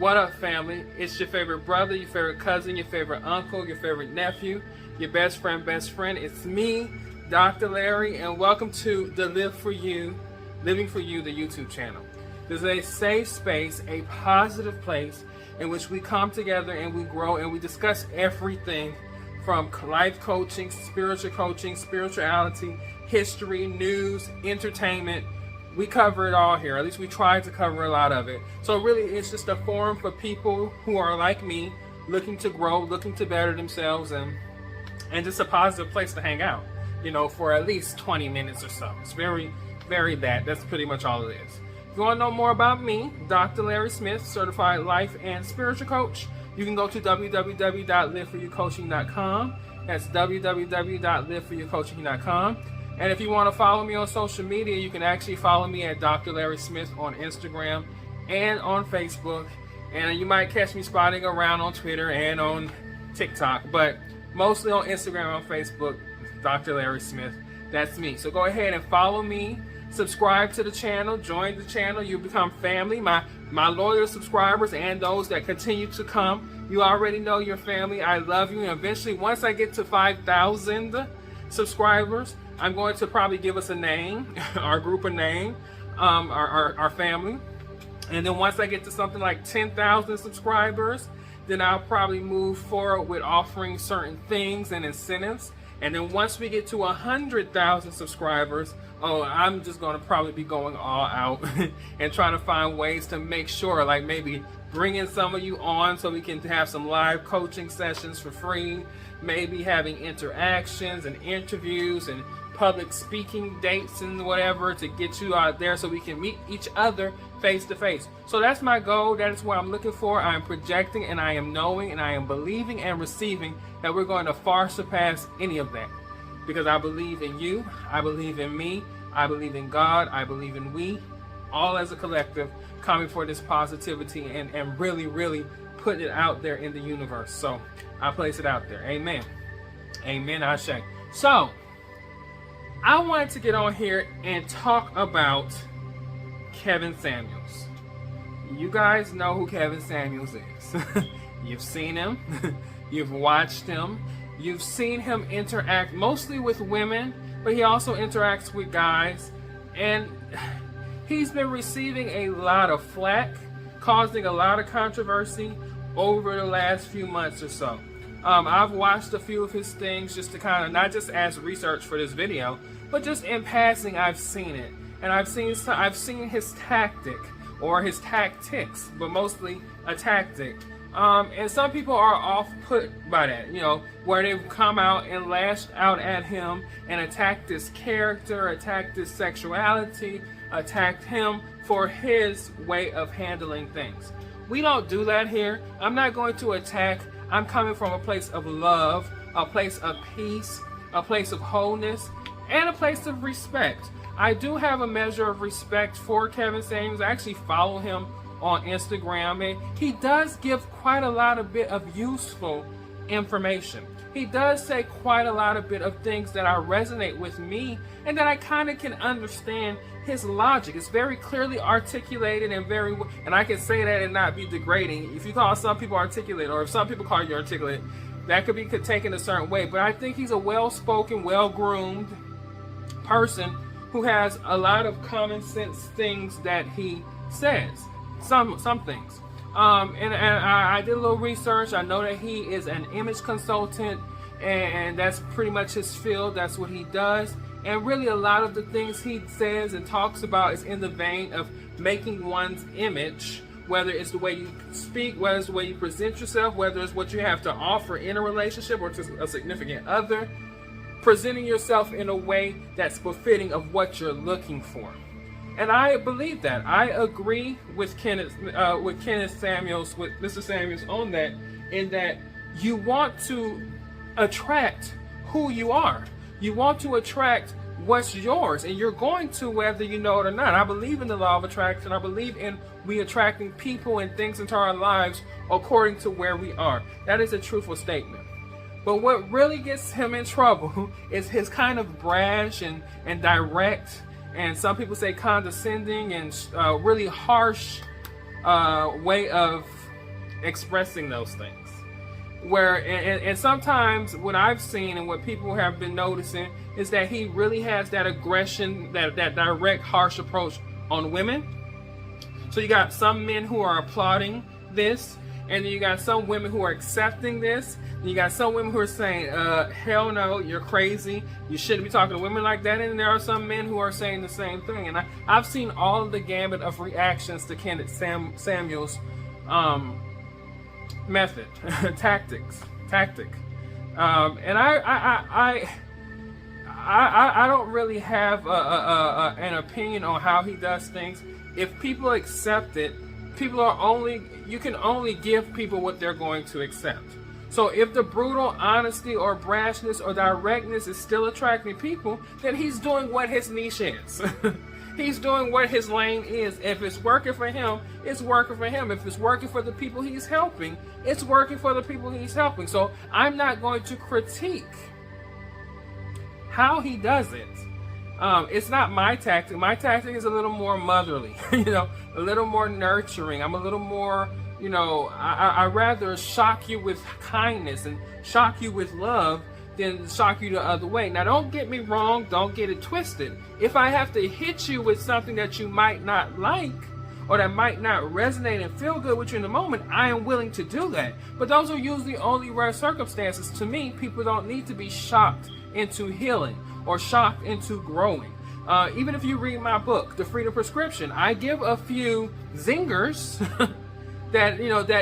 What up, family? It's your favorite brother, your favorite cousin, your favorite uncle, your favorite nephew, your best friend. It's me, Dr. Larry, and welcome to the Living for You, the YouTube channel. This is a safe space, a positive place in which we come together and we grow and we discuss everything from life coaching, spirituality, history, news, entertainment. We cover it all here. At least we try to cover a lot of it. So really, it's just a forum for people who are like me, looking to grow, looking to better themselves, and just a positive place to hang out, you know, for at least 20 minutes or so. It's very that's pretty much all it is. If you want to know more about me, Dr. Larry Smith, certified life and spiritual coach, you can go to www.liveforyoucoaching.com. That's www.liveforyoucoaching.com. And if you want to follow me on social media, you can actually follow me at Dr. Larry Smith on Instagram and on Facebook. And you might catch me spotting around on Twitter and on TikTok, but mostly on Instagram and on Facebook, Dr. Larry Smith. That's me. So go ahead and follow me, subscribe to the channel, join the channel. You become family. My loyal subscribers and those that continue to come, you already know your family. I love you. And eventually, once I get to 5,000 subscribers, I'm going to probably give us a name, our group a name, our family. And then once I get to something like 10,000 subscribers, then I'll probably move forward with offering certain things and incentives. And then once we get to 100,000 subscribers, I'm just going to probably be going all out and trying to find ways to make sure, like maybe bringing some of you on so we can have some live coaching sessions for free, maybe having interactions and interviews and public speaking dates and whatever to get you out there so we can meet each other face to face. So that's my goal. That is what I'm looking for. I am projecting and I am knowing and I am believing and receiving that we're going to far surpass any of that. Because I believe in you, I believe in me, I believe in God, I believe in we, all as a collective coming for this positivity and really putting it out there in the universe. So I place it out there. Amen. Amen, Ashe. So I wanted to get on here and talk about Kevin Samuels. You guys know who Kevin Samuels is. You've seen him. You've watched him. You've seen him interact mostly with women, but he also interacts with guys. And he's been receiving a lot of flack, causing a lot of controversy over the last few months or so. I've watched a few of his things just to kind of, not just as research for this video, but just in passing, I've seen it. And I've seen his tactic, or his tactics, but mostly a tactic. And some people are off-put by that, you know, where they've come out and lashed out at him and attacked his character, attacked his sexuality, attacked him for his way of handling things. We don't do that here. I'm not going to attack. I'm coming from a place of love, a place of peace, a place of wholeness, and a place of respect. I do have a measure of respect for Kevin Samuels. I actually follow him on Instagram, and he does give quite a lot of bit of useful information. He does say quite a lot of bit of things that I resonate with me and that I kind of can understand his logic. It's very clearly articulated and and I can say that and not be degrading. If you call some people articulate, or if some people call you articulate, that could be taken a certain way. But I think he's a well-spoken, well-groomed person who has a lot of common sense things that he says. Some things. And I did a little research. I know that he is an image consultant, and that's pretty much his field. That's what he does. And really a lot of the things he says and talks about is in the vein of making one's image, whether it's the way you speak, whether it's the way you present yourself, whether it's what you have to offer in a relationship or to a significant other, presenting yourself in a way that's befitting of what you're looking for. And I believe that. I agree with Mr. Samuels on that, in that you want to attract who you are. You want to attract what's yours, and you're going to, whether you know it or not. I believe in the law of attraction. I believe in we attracting people and things into our lives according to where we are. That is a truthful statement. But what really gets him in trouble is his kind of brash and direct, and some people say condescending and really harsh way of expressing those things. And sometimes what I've seen and what people have been noticing is that he really has that aggression, that direct, harsh approach on women. So you got some men who are applauding this, and then you got some women who are accepting this, and you got some women who are saying, hell no, you're crazy, you shouldn't be talking to women like that, and there are some men who are saying the same thing. And I've seen all of the gambit of reactions to Candid Samuel's method, tactic. And I don't really have an opinion on how he does things. If people accept it, you can only give people what they're going to accept. So if the brutal honesty or brashness or directness is still attracting people, then he's doing what his niche is. He's doing what his lane is. If it's working for him, it's working for him. If it's working for the people he's helping, it's working for the people he's helping. So I'm not going to critique how he does it. It's not my tactic. My tactic is a little more motherly, a little more nurturing. I'm a little more, I rather shock you with kindness and shock you with love than shock you the other way. Now, don't get me wrong. Don't get it twisted. If I have to hit you with something that you might not like or that might not resonate and feel good with you in the moment, I am willing to do that. But those are usually only rare circumstances. To me, people don't need to be shocked into healing or shocked into growing. Even if you read my book, The Freedom Prescription, I give a few zingers that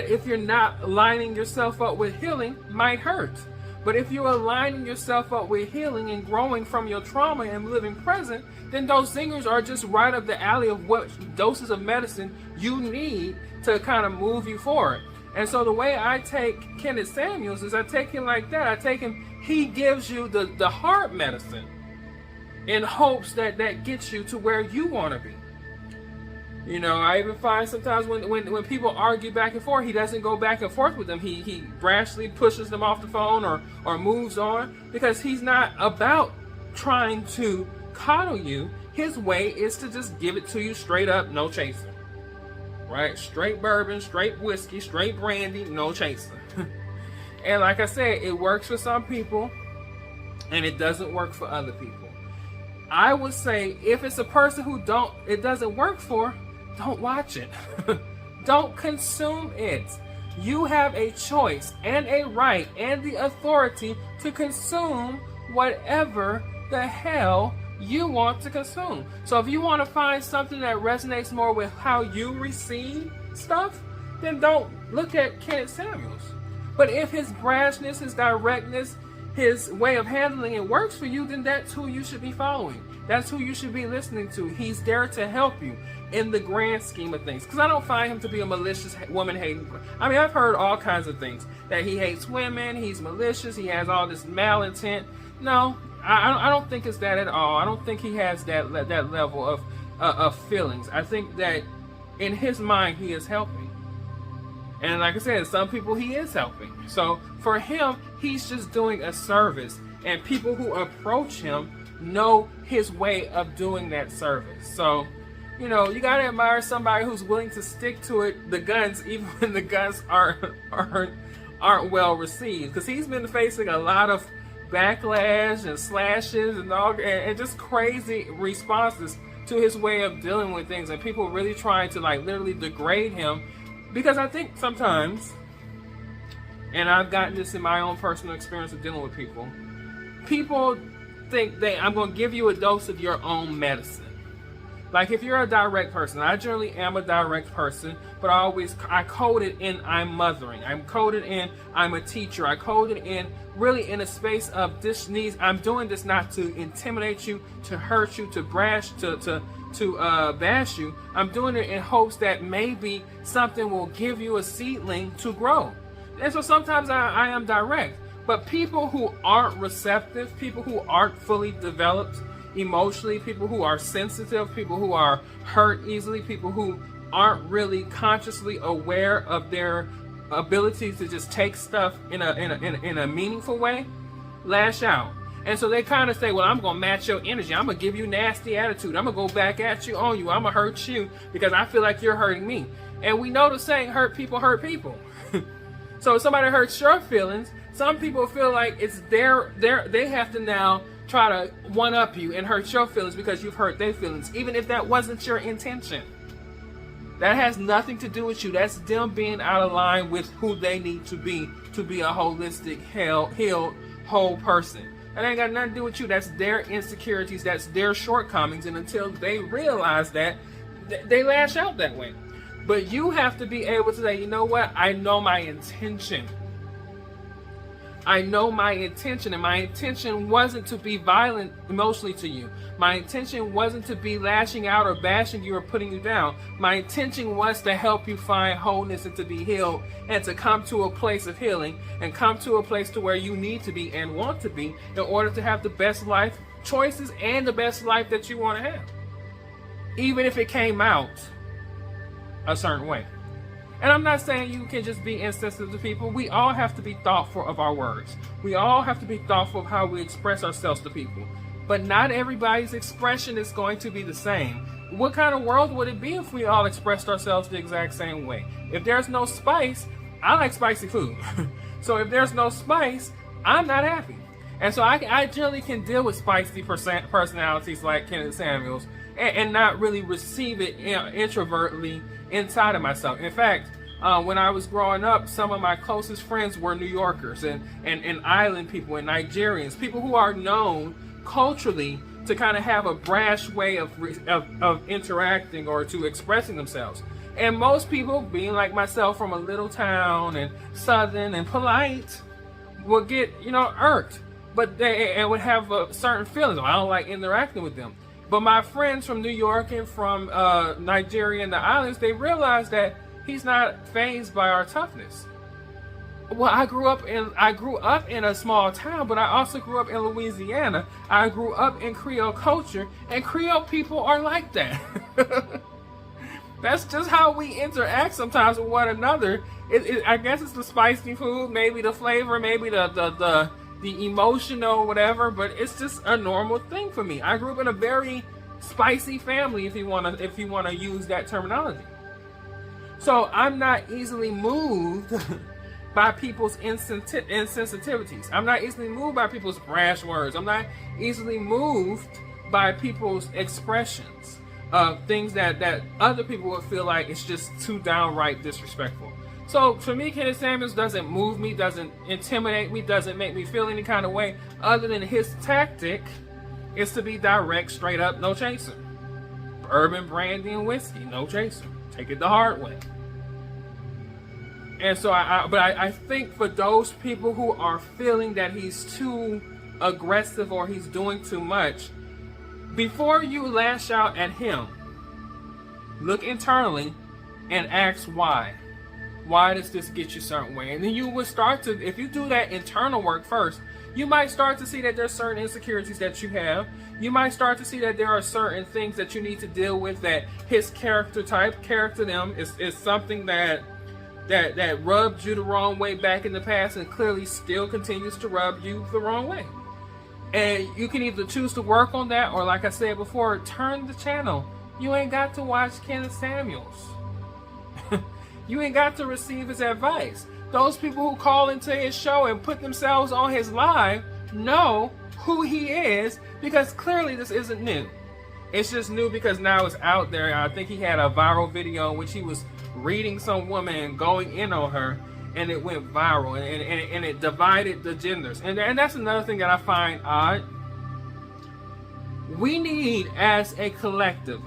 if you're not lining yourself up with healing, might hurt. But if you're aligning yourself up with healing and growing from your trauma and living present, then those zingers are just right up the alley of what doses of medicine you need to kind of move you forward. And so the way I take Candid Samuels is I take him like that. I take him, he gives you the hard medicine in hopes that gets you to where you want to be. I even find sometimes when people argue back and forth, he doesn't go back and forth with them. He brashly pushes them off the phone or moves on, because he's not about trying to coddle you. His way is to just give it to you straight up, no chaser. Right? Straight bourbon, straight whiskey, straight brandy, no chaser. And like I said, it works for some people and it doesn't work for other people. I would say if it's a person who it doesn't work for, don't watch it. Don't consume it. You have a choice and a right and the authority to consume whatever the hell you want to consume. So if you want to find something that resonates more with how you receive stuff, then don't look at Candid Samuels. But if his brashness, his directness, his way of handling it works for you, then that's who you should be following. That's who you should be listening to. He's there to help you in the grand scheme of things. Because I don't find him to be a malicious woman-hating. I mean, I've heard all kinds of things. That he hates women, he's malicious, he has all this malintent. No, I don't think it's that at all. I don't think he has that level of feelings. I think that in his mind, he is helping. And like I said, some people he is helping. So for him, he's just doing a service. And people who approach him know his way of doing that service. So, you gotta admire somebody who's willing to stick to it, the guns, even when the guns aren't well received. Because he's been facing a lot of backlash and slashes and just crazy responses to his way of dealing with things, and people really trying to literally degrade him. Because I think sometimes, and I've gotten this in my own personal experience of dealing with people think I'm going to give you a dose of your own medicine. Like if you're a direct person, I generally am a direct person, but I code it in I'm mothering. I'm coded in I'm a teacher. I code it in really in a space of this needs. I'm doing this not to intimidate you, to hurt you, to bash you. I'm doing it in hopes that maybe something will give you a seedling to grow. And so sometimes I am direct. But people who aren't receptive, people who aren't fully developed emotionally, people who are sensitive, people who are hurt easily, people who aren't really consciously aware of their ability to just take stuff in a meaningful way, lash out. And so they kind of say, well, I'm going to match your energy. I'm going to give you nasty attitude. I'm going to go back at you on you. I'm going to hurt you because I feel like you're hurting me. And we know the saying, hurt people hurt people. So if somebody hurts your feelings, some people feel like it's they have to now try to one-up you and hurt your feelings because you've hurt their feelings, even if that wasn't your intention. That has nothing to do with you. That's them being out of line with who they need to be a holistic, healed, whole person. That ain't got nothing to do with you. That's their insecurities. That's their shortcomings. And until they realize that, they lash out that way. But you have to be able to say, you know what? I know my intention. I know my intention, and my intention wasn't to be violent emotionally to you. My intention wasn't to be lashing out or bashing you or putting you down. My intention was to help you find wholeness and to be healed and to come to a place of healing and come to a place to where you need to be and want to be in order to have the best life choices and the best life that you want to have. Even if it came out a certain way. And I'm not saying you can just be insensitive to people. We all have to be thoughtful of our words. We all have to be thoughtful of how we express ourselves to people. But not everybody's expression is going to be the same. What kind of world would it be if we all expressed ourselves the exact same way? If there's no spice, I like spicy food. So if there's no spice, I'm not happy. And so I generally can deal with spicy personalities like Kenneth Samuels and not really receive it introvertly inside of myself. In fact, when I was growing up, some of my closest friends were New Yorkers and island people and Nigerians, people who are known culturally to kind of have a brash way of interacting or to expressing themselves. And most people, being like myself from a little town and southern and polite, would get, irked. But they would have certain feelings. I don't like interacting with them. But my friends from New York and from Nigeria and the islands, they realized that he's not fazed by our toughness. Well, I grew up in a small town, but I also grew up in Louisiana. I grew up in Creole culture, and Creole people are like that. That's just how we interact sometimes with one another. I guess it's the spicy food, maybe the flavor, maybe the emotional whatever, but it's just a normal thing for me. I grew up in a very spicy family, if you want to use that terminology. So I'm not easily moved by people's insensitivities. I'm not easily moved by people's brash words. I'm not easily moved by people's expressions of things that other people would feel like it's just too downright disrespectful. So for me, Kenneth Samuels doesn't move me, doesn't intimidate me, doesn't make me feel any kind of way other than his tactic is to be direct, straight up, no chaser. Bourbon, brandy, and whiskey, no chaser. Take it the hard way. And so I think for those people who are feeling that he's too aggressive or he's doing too much, before you lash out at him, look internally and ask why. Why does this get you a certain way? And then you will start to, if you do that internal work first, you might start to see that there's certain insecurities that you have. You might start to see that there are certain things that you need to deal with, that his character them is something that rubbed you the wrong way back in the past and clearly still continues to rub you the wrong way. And you can either choose to work on that or, like I said before, turn the channel. You ain't got to watch Kenneth Samuels. You ain't got to receive his advice. Those people who call into his show and put themselves on his live know who he is, because clearly this isn't new. It's just new because now it's out there. I think he had a viral video in which he was reading some woman and going in on her, and it went viral, and it divided the genders. And that's another thing that I find odd. We need, as a collective,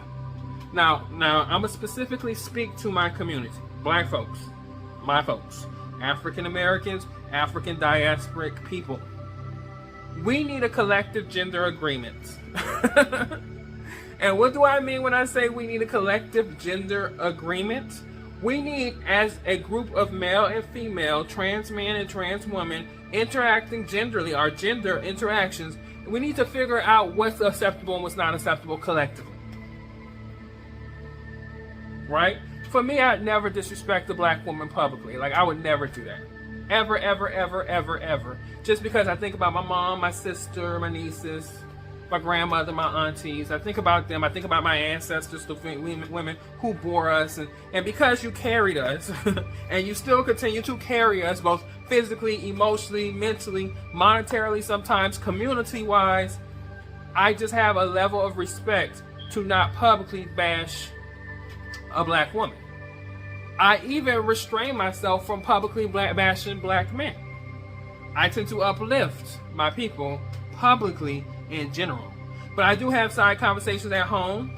now I'm going to specifically speak to my community. Black folks, my folks, African Americans, African diasporic people. We need a collective gender agreement. And what do I mean when I say we need a collective gender agreement? We need, as a group of male and female, trans men and trans women interacting genderly, our gender interactions, we need to figure out what's acceptable and what's not acceptable collectively. Right? For me, I'd never disrespect a black woman publicly. Like, I would never do that. Ever, ever, ever, ever, ever. Just because I think about my mom, my sister, my nieces. my grandmother, my aunties. I think about them. I think about my ancestors, the women who bore us. And because you carried us, and you still continue to carry us, both physically, emotionally, mentally, monetarily, sometimes community-wise, I just have a level of respect to not publicly bash a black woman. I even restrain myself from publicly bashing black men. I tend to uplift my people publicly in general. But I do have side conversations at home.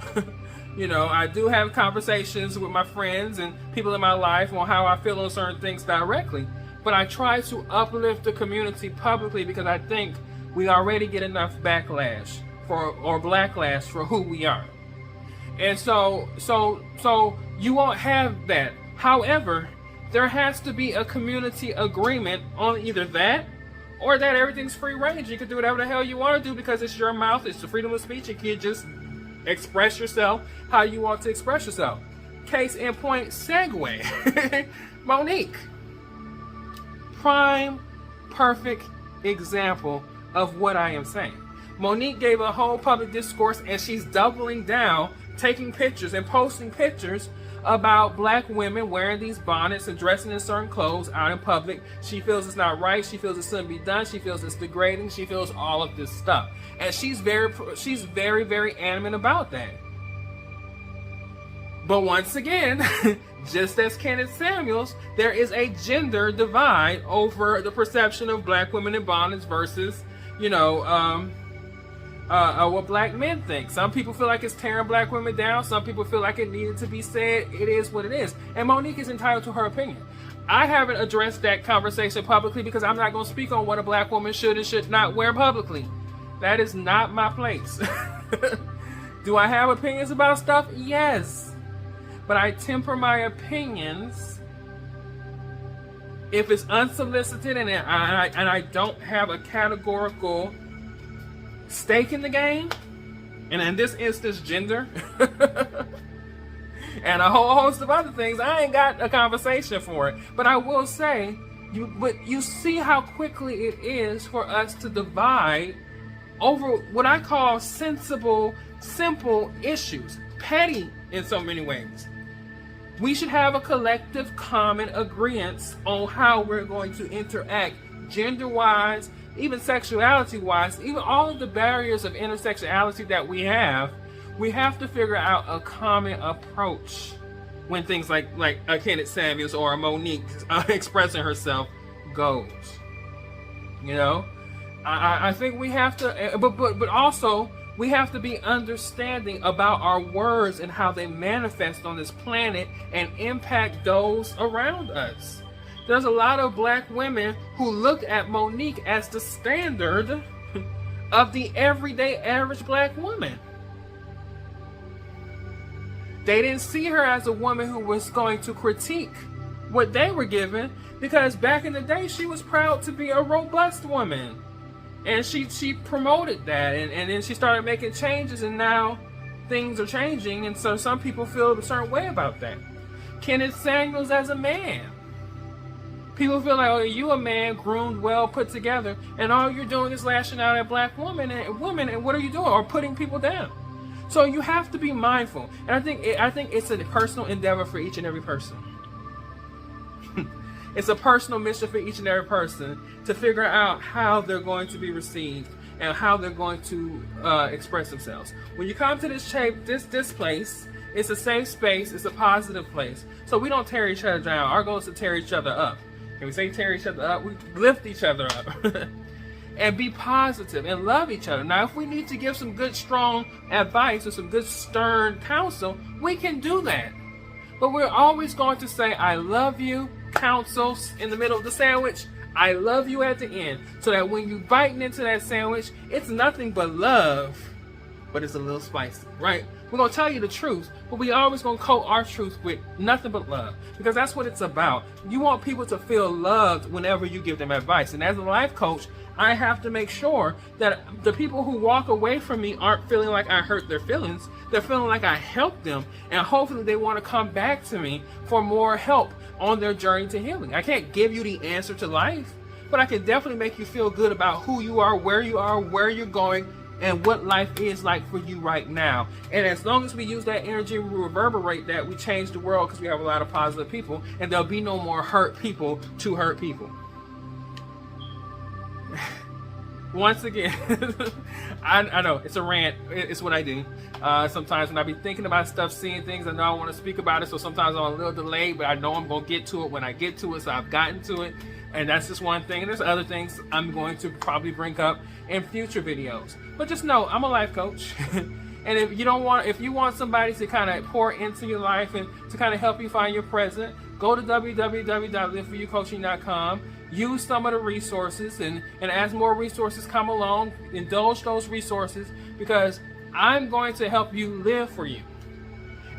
I do have conversations with my friends and people in my life on how I feel on certain things directly. But I try to uplift the community publicly because I think we already get enough backlash or backlash for who we are. And so you won't have that. However, there has to be a community agreement on either that or that everything's free range. You can do whatever the hell you want to do because it's your mouth. It's the freedom of speech. You can just express yourself how you want to express yourself. Case in point, segue. Monique. Prime, perfect example of what I am saying. Monique gave a whole public discourse and she's doubling down, taking pictures and posting pictures about black women wearing these bonnets and dressing in certain clothes out in public. She feels it's not right. She feels it shouldn't be done. She feels it's degrading. She feels all of this stuff. And she's very, very adamant about that. But once again, just as Kenneth Samuels, there is a gender divide over the perception of black women in bonnets versus, what black men think. Some people feel like it's tearing black women down. Some people feel like it needed to be said. It is what it is. And Monique is entitled to her opinion. I haven't addressed that conversation publicly because I'm not going to speak on what a black woman should and should not wear publicly. That is not my place. Do I have opinions about stuff? Yes. But I temper my opinions if it's unsolicited and I don't have a categorical stake in the game, and in this instance, gender, and a whole host of other things. I ain't got a conversation for it, but I will say, you see how quickly it is for us to divide over what I call sensible, simple issues, petty in so many ways. We should have a collective common agreement on how we're going to interact gender-wise, even sexuality-wise, even all of the barriers of intersectionality that we have to figure out a common approach when things like a Kenneth Samuels or a Monique expressing herself goes. I think we have to, but also we have to be understanding about our words and how they manifest on this planet and impact those around us. There's a lot of black women who looked at Monique as the standard of the everyday average black woman. They didn't see her as a woman who was going to critique what they were given, because back in the day she was proud to be a robust woman. And she promoted that, and then she started making changes, and now things are changing, and so some people feel a certain way about that. Kenneth Samuels as a man. People feel like, oh, you a man, groomed, well put together, and all you're doing is lashing out at black women, and what are you doing? Or putting people down. So you have to be mindful, and I think it's a personal endeavor for each and every person. It's a personal mission for each and every person to figure out how they're going to be received and how they're going to express themselves. When you come to this place, it's a safe space. It's a positive place. So we don't tear each other down. Our goal is to tear each other up. And we say tear each other up, we lift each other up. And be positive and love each other. Now, if we need to give some good, strong advice or some good, stern counsel, we can do that. But we're always going to say, I love you, counsel in the middle of the sandwich. I love you at the end. So that when you're biting into that sandwich, it's nothing but love, but it's a little spicy, right? We're going to tell you the truth, but we always going to coat our truth with nothing but love, because that's what it's about. You want people to feel loved whenever you give them advice. And as a life coach, I have to make sure that the people who walk away from me aren't feeling like I hurt their feelings. They're feeling like I helped them, and hopefully they want to come back to me for more help on their journey to healing. I can't give you the answer to life, but I can definitely make you feel good about who you are, where you're going, and what life is like for you right now. And as long as we use that energy and we reverberate that, we change the world, because we have a lot of positive people, and there'll be no more hurt people to hurt people. Once again, I know it's a rant. It's what I do. Sometimes when I be thinking about stuff, seeing things, I know I want to speak about it. So sometimes I'm a little delayed, but I know I'm going to get to it when I get to it. So I've gotten to it. And that's just one thing. And there's other things I'm going to probably bring up in future videos. But just know, I'm a life coach. And if you want somebody to kind of pour into your life and to kind of help you find your present, go to www.liveforyoucoaching.com. Use some of the resources, and as more resources come along, indulge those resources, because I'm going to help you live for you.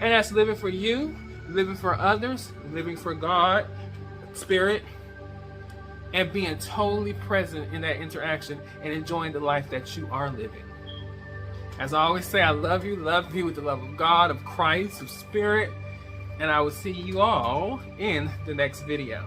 And that's living for you, living for others, living for God, Spirit, and being totally present in that interaction and enjoying the life that you are living. As I always say, I love you with the love of God, of Christ, of Spirit, and I will see you all in the next video.